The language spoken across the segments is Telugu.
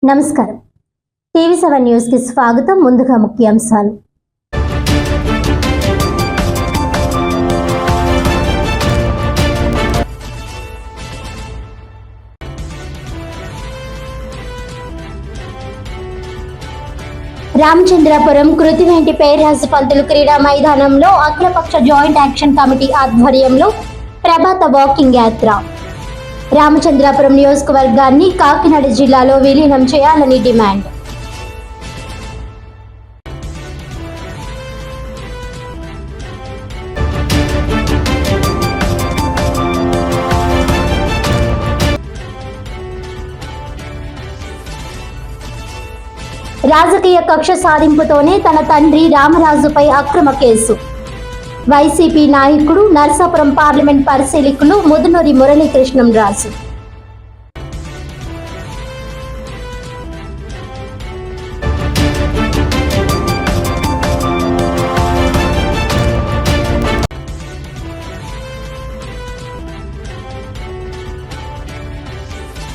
నమస్కారం. టీవీ7 న్యూస్ కి స్వాగతం. ముందుగా ముఖ్యాంశాలు. రామచంద్రపురం కృతివేంటి పేర్రాజు పంతులు క్రీడా మైదానంలో అఖిలపక్ష జాయింట్ యాక్షన్ కమిటీ ఆధ్వర్యంలో ప్రభాత వాకింగ్ యాత్ర. రామచంద్రపురం నియోజకవర్గాన్ని కాకినాడ జిల్లాలో విలీనం చేయాలని డిమాండ్. రాజకీయ కక్ష సాధింపుతోనే తన తండ్రి రామరాజుపై అక్రమ కేసు. వైసీపీ నాయకుడు నర్సాపురం పార్లమెంట్ పరిశీలకులు ముదునూరి మురళీకృష్ణం రాజు.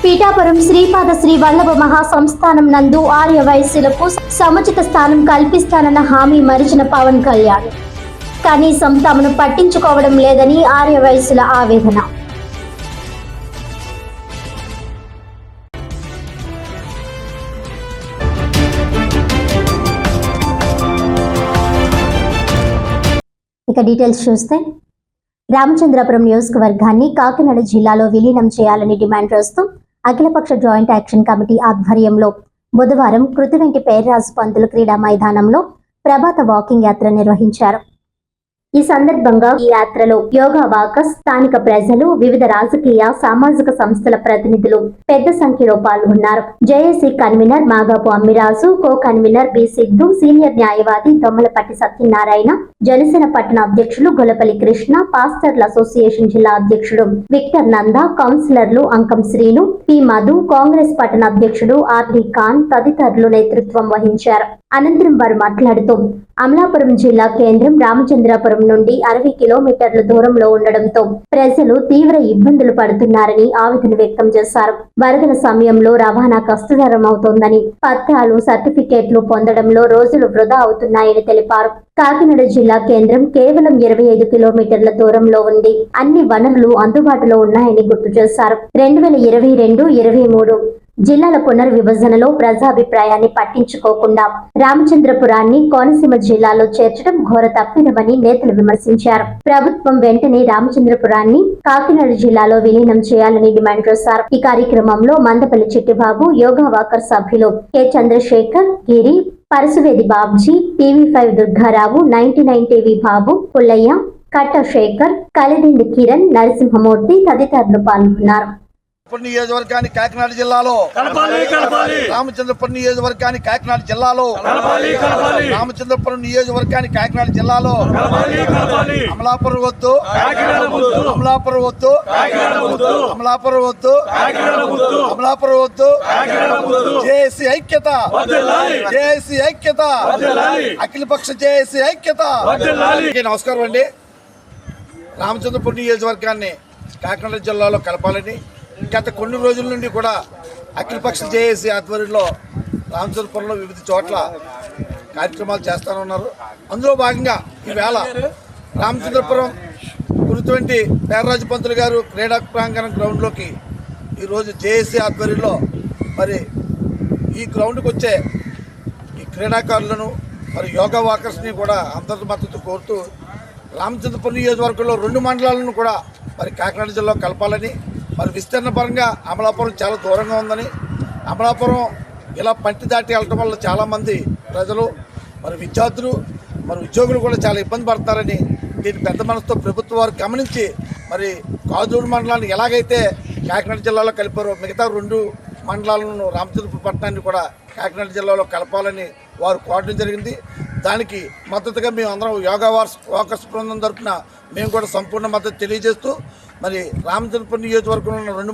పీఠాపురం శ్రీపాద శ్రీ వల్లభ మహాసంస్థానం నందు ఆర్య వైశ్యులకు సముచిత స్థానం కల్పిస్తానన్న హామీ మరిచిన పవన్ కళ్యాణ్. కనీసం తమను పట్టించుకోవడం లేదని ఆర్య వైశ్యుల ఆవేదన. ఇక డీటెయిల్స్ చూస్తే, రామచంద్రపురం నియోజకవర్గాన్ని కాకినాడ జిల్లాలో విలీనం చేయాలని డిమాండ్ చేస్తూ అఖిలపక్ష జాయింట్ యాక్షన్ కమిటీ ఆధ్వర్యంలో బుధవారం కృతివేంటి పేర్రాజు పంతులు క్రీడా మైదానంలో ప్రభాత వాకింగ్ యాత్ర నిర్వహించారు. ఈ సందర్భంగా ఈ యాత్రలో యోగా వాకర్స్, స్థానిక ప్రజలు, వివిధ రాజకీయ సామాజిక సంస్థల ప్రతినిధులు పెద్ద సంఖ్యలో పాల్గొన్నారు. JAC convener Magapu Ammiraju, co convener B Siddhu, senior న్యాయవాది దొమ్మలపట్టి సత్యనారాయణ, జనసేన పట్టణ అధ్యక్షులు గొలపల్లి కృష్ణ, పాస్టర్ల అసోసియేషన్ జిల్లా అధ్యక్షుడు విక్టర్ నంద, కౌన్సిలర్లు అంకం శ్రీను, పి మధు, కాంగ్రెస్ పట్టణ అధ్యక్షుడు ఆర్డి ఖాన్ తదితరులు నేతృత్వం వహించారు. అనంతరం వారు మాట్లాడుతూ అమలాపురం జిల్లా కేంద్రం రామచంద్రపురం నుండి 60 కిలోమీటర్ల దూరంలో ఉండడంతో ప్రజలు తీవ్ర ఇబ్బందులు పడుతున్నారని ఆవేదన వ్యక్తం చేశారు. వరదల సమయంలో రవాణా కష్టతరం అవుతోందని, పత్రాలు, సర్టిఫికేట్లు పొందడంలో రోజులు వృధా అవుతున్నాయని తెలిపారు. కాకినాడ జిల్లా కేంద్రం కేవలం 25 కిలోమీటర్ల దూరంలో ఉంది. అన్ని వనరులు అందుబాటులో ఉన్నాయని గుర్తు చేశారు. 2022-23 జిల్లాల పునర్విభజనలో ప్రజాభిప్రాయాన్ని పట్టించుకోకుండా రామచంద్రపురాన్ని కోనసీమ జిల్లాలో చేర్చడం ఘోర తప్పిదమని నేతలు విమర్శించారు. ప్రభుత్వం వెంటనే రామచంద్రపురాన్ని కాకినాడ జిల్లాలో విలీనం చేయాలని డిమాండ్ చేశారు. ఈ కార్యక్రమంలో మందపల్లి చిట్టిబాబు, యోగా వాకర్ సభ్యులు కె చంద్రశేఖర్, గిరి, పరశువేది బాబ్జీ, టీవీ5 దుర్గారావు, 99 టీవీ బాబు, పుల్లయ్య, కట్ట శేఖర్, కలిదిండి కిరణ్, నరసింహమూర్తి తదితరులు పాల్గొన్నారు. నియోజకవర్గాన్ని కాకినాడ జిల్లాలో రామచంద్రపురం నియోజకవర్గాన్ని కాకినాడ జిల్లాలో రామచంద్రపురం నియోజకవర్గాన్ని కాకినాడ జిల్లాలో అమలాపురం వద్దు, అమలాపురం వద్దు, అమలాపురం వద్దు, అమలాపురం వద్దు. జేఏసీ ఐక్యత, జేఏసీ ఐక్యత, అఖిలపక్ష జేఏసీ ఐక్యత. నమస్కారం అండి. రామచంద్రపురం నియోజకవర్గాన్ని కాకినాడ జిల్లాలో కలపాలని గత కొన్ని రోజుల నుండి కూడా అఖిలపక్ష జేఏసీ ఆధ్వర్యంలో రామచంద్రపురంలో వివిధ చోట్ల కార్యక్రమాలు చేస్తానున్నారు. అందులో భాగంగా ఈవేళ రామచంద్రపురం కృతివేంటి పేర్రాజు పంతులు గారు క్రీడా ప్రాంగణం గ్రౌండ్లోకి ఈరోజు జేఏసీ ఆధ్వర్యంలో మరి ఈ గ్రౌండ్కి వచ్చే ఈ క్రీడాకారులను మరి యోగా వాకర్స్ని కూడా అందరి మద్దతు కోరుతూ రామచంద్రపురం నియోజకవర్గంలో 2 మండలాలను కూడా మరి కాకినాడ జిల్లాలో కలపాలని, మరి విస్తరణ పరంగా అమలాపురం చాలా దూరంగా ఉందని, అమలాపురం ఇలా పంటి దాటి వెళ్ళటం వల్ల చాలామంది ప్రజలు, మరి విద్యార్థులు, మరి ఉద్యోగులు కూడా చాలా ఇబ్బంది పడతారని, దీన్ని పెద్ద మనసుతో ప్రభుత్వం వారు గమనించి మరి కాజూరు మండలాన్ని ఎలాగైతే కాకినాడ జిల్లాలో కలిపారో మిగతా 2 మండలాలను రామచంద్రపురం పట్టణాన్ని కూడా కాకినాడ జిల్లాలో కలపాలని వారు కోరడం జరిగింది. దానికి మద్దతుగా మేము అందరం యోగా వాకర్స్ బృందం తరఫున మేము కూడా సంపూర్ణ మద్దతు తెలియజేస్తూ మరి రామచంద్రపురం నియోజకవర్గంలో ఉన్న 2